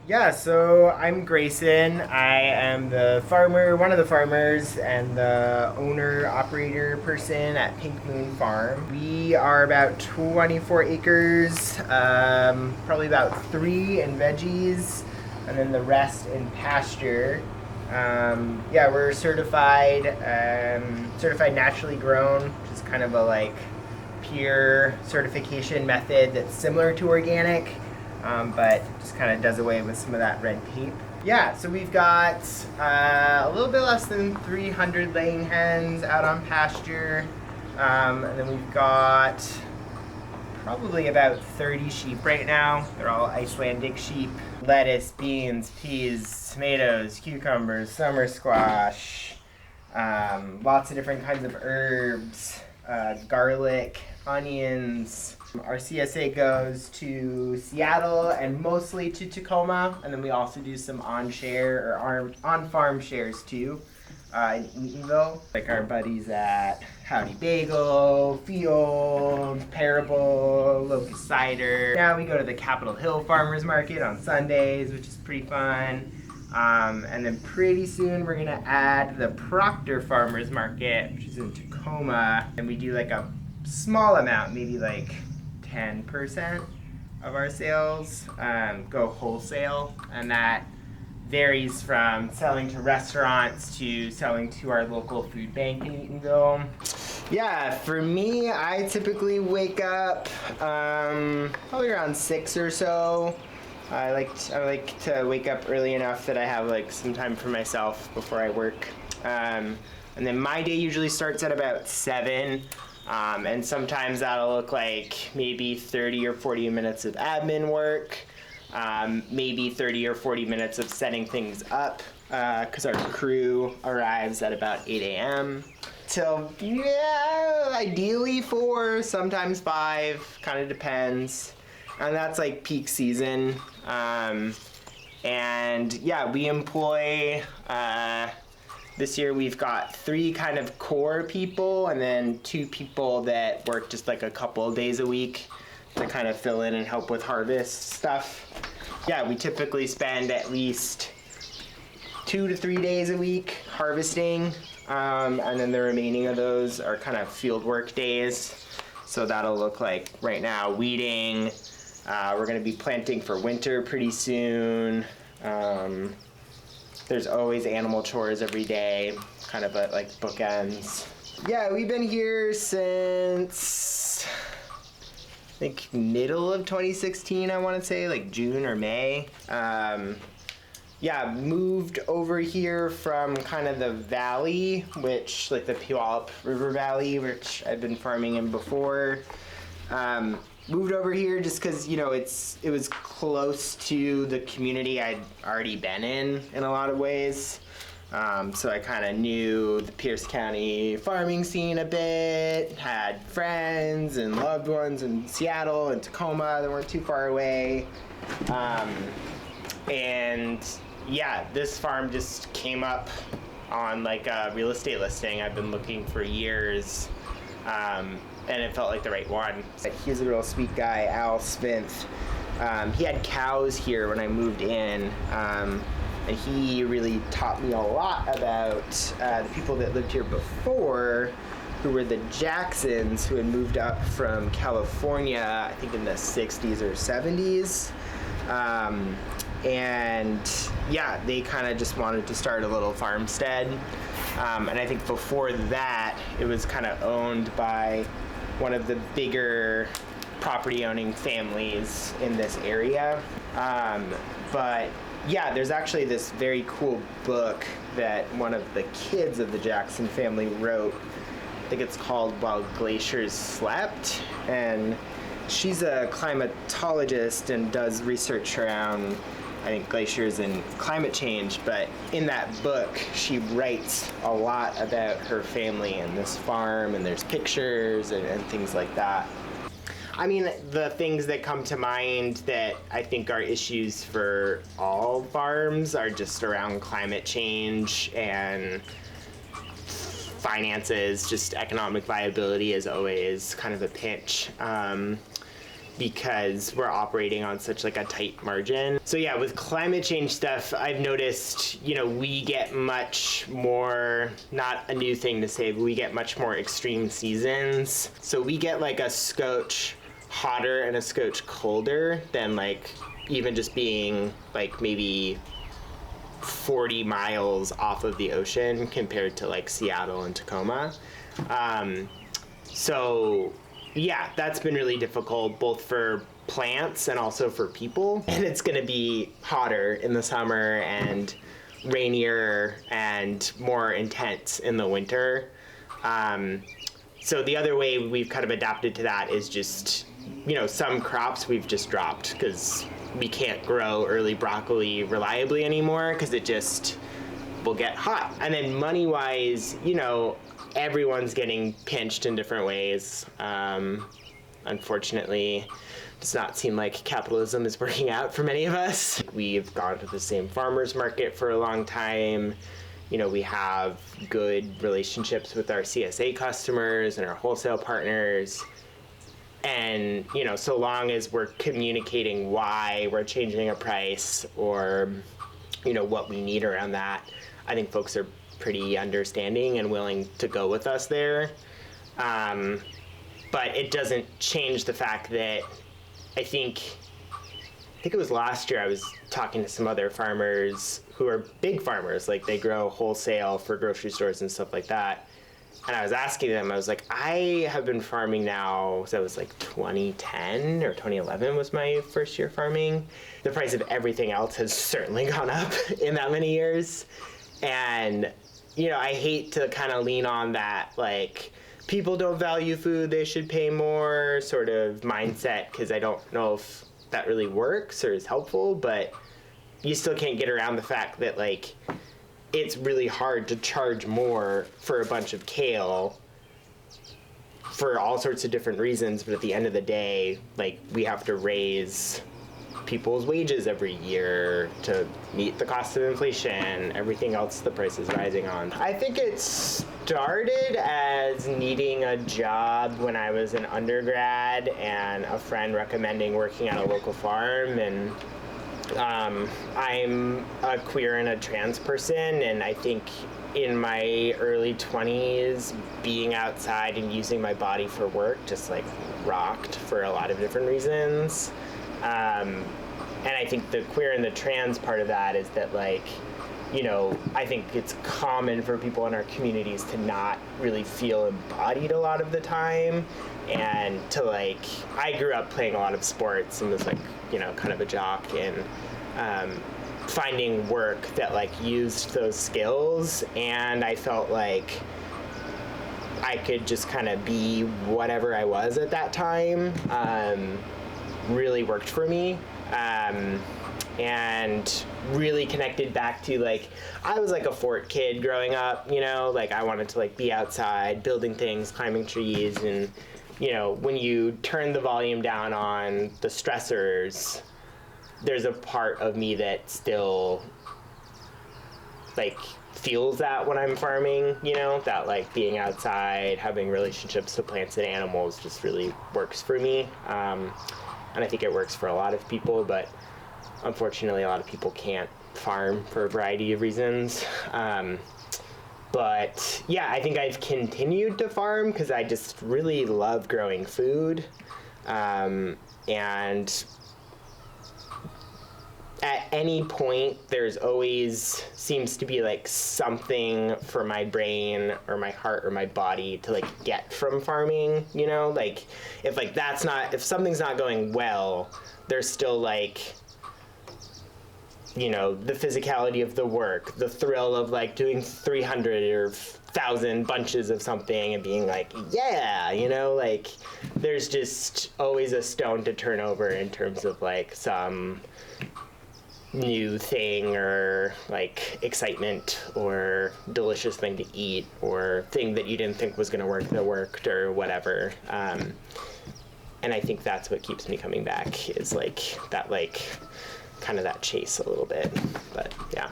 Yeah, so I'm Grayson. I am the farmer, one of the farmers, and the owner, operator person at Pink Moon Farm. We are about 24 acres, probably about 3 in veggies, and then the rest in pasture. Yeah, we're certified naturally grown, which is kind of a pure certification method that's similar to organic, but just kind of does away with some of that red tape. Yeah, so we've got a little bit less than 300 laying hens out on pasture, and then we've got probably about 30 sheep right now. They're all Icelandic sheep. Lettuce, beans, peas, tomatoes, cucumbers, summer squash, lots of different kinds of herbs, garlic, onions. Our CSA goes to Seattle and mostly to Tacoma, and then we also do some on-share or on-farm shares too in Eatonville. Like our buddies at Howdy Bagel, Field, Parable, Locust Cider. Now we go to the Capitol Hill Farmers Market on Sundays, which is pretty fun. And then pretty soon we're gonna add the Proctor Farmers Market, which is in Tacoma, and we do like a small amount, maybe like 10% of our sales go wholesale, and that varies from selling to restaurants to selling to our local food bank in Eatonville. Yeah, for me, I typically wake up probably around 6 or so. I like to wake up early enough that I have like some time for myself before I work. And then my day usually starts at about 7. And sometimes that'll look like maybe 30 or 40 minutes of admin work, maybe 30 or 40 minutes of setting things up, because our crew arrives at about 8 a.m. till, yeah, ideally 4, sometimes 5, kind of depends. And that's like peak season. And yeah, we employ, this year we've got 3 kind of core people and then 2 people that work just like a couple of days a week to kind of fill in and help with harvest stuff. Yeah, we typically spend at least 2 to 3 days a week harvesting, and then the remaining of those are kind of field work days. So that'll look like right now weeding. We're gonna be planting for winter pretty soon. There's always animal chores every day, kind of at like bookends. Yeah, we've been here since I think middle of 2016, I want to say, like June or May. Yeah, moved over here from kind of the valley, which like the Puyallup River Valley, which I've been farming in before. Moved over here just because, you know, it was close to the community I'd already been in a lot of ways. So I kind of knew the Pierce County farming scene a bit, had friends and loved ones in Seattle and Tacoma that weren't too far away. And yeah, this farm just came up on like a real estate listing I've been looking for years. And it felt like the right one. He's a real sweet guy, Al Spinth. He had cows here when I moved in, and he really taught me a lot about the people that lived here before, who were the Jacksons, who had moved up from California, I think in the 60s or 70s. And yeah, they kind of just wanted to start a little farmstead. And I think before that, it was kind of owned by one of the bigger property owning families in this area. But yeah, there's actually this very cool book that one of the kids of the Jackson family wrote. I think it's called While Glaciers Slept. And she's a climatologist and does research around, I think, glaciers and climate change, but in that book she writes a lot about her family and this farm, and there's pictures and things like that. I mean, the things that come to mind that I think are issues for all farms are just around climate change and finances. Just economic viability is always kind of a pinch. because we're operating on such like a tight margin. So yeah, with climate change stuff, I've noticed, you know, we get much more, not a new thing to say, but we get much more extreme seasons. So we get like a scotch hotter and a scotch colder than like even just being like maybe 40 miles off of the ocean compared to like Seattle and Tacoma. So yeah, that's been really difficult both for plants and also for people. And it's gonna be hotter in the summer and rainier and more intense in the winter. So the other way we've kind of adapted to that is just, you know, some crops we've just dropped because we can't grow early broccoli reliably anymore because it just will get hot. And then money-wise, you know, everyone's getting pinched in different ways. Unfortunately, it does not seem like capitalism is working out for many of us. We've gone to the same farmers market for a long time. You know, we have good relationships with our CSA customers and our wholesale partners. And, you know, so long as we're communicating why we're changing a price or, you know, what we need around that, I think folks are pretty understanding and willing to go with us there. But it doesn't change the fact that I think it was last year I was talking to some other farmers who are big farmers, like they grow wholesale for grocery stores and stuff like that. And I was asking them, I was like, I have been farming now, so it was like 2010 or 2011 was my first year farming. The price of everything else has certainly gone up in that many years. And, you know, I hate to kind of lean on that, like, people don't value food, they should pay more sort of mindset, because I don't know if that really works or is helpful, but you still can't get around the fact that, like, it's really hard to charge more for a bunch of kale for all sorts of different reasons, but at the end of the day, like, we have to raise people's wages every year to meet the cost of inflation, everything else the price is rising on. I think it started as needing a job when I was an undergrad and a friend recommending working at a local farm, and I'm a queer and a trans person, and I think in my early 20s, being outside and using my body for work just like rocked for a lot of different reasons. And I think the queer and the trans part of that is that, like, you know, I think it's common for people in our communities to not really feel embodied a lot of the time, and to, like, I grew up playing a lot of sports and was, like, you know, kind of a jock, and finding work that, like, used those skills, and I felt like I could just kind of be whatever I was at that time, really worked for me. And really connected back to, like, I was like a fort kid growing up, you know, like I wanted to, like, be outside building things, climbing trees, and, you know, when you turn the volume down on the stressors, there's a part of me that still, like, feels that when I'm farming, you know, that, like, being outside, having relationships with plants and animals just really works for me. And I think it works for a lot of people, but unfortunately a lot of people can't farm for a variety of reasons. But yeah, I think I've continued to farm because I just really love growing food. And at any point, there's always seems to be, like, something for my brain or my heart or my body to, like, get from farming, you know? Like, if, like, if something's not going well, there's still, like, you know, the physicality of the work, the thrill of, like, doing 300 or 1,000 bunches of something and being like, yeah, you know? Like, there's just always a stone to turn over in terms of, like, some new thing or, like, excitement or delicious thing to eat or thing that you didn't think was going to work that worked or whatever. And I think that's what keeps me coming back is, like, that, like, kind of that chase a little bit. But yeah.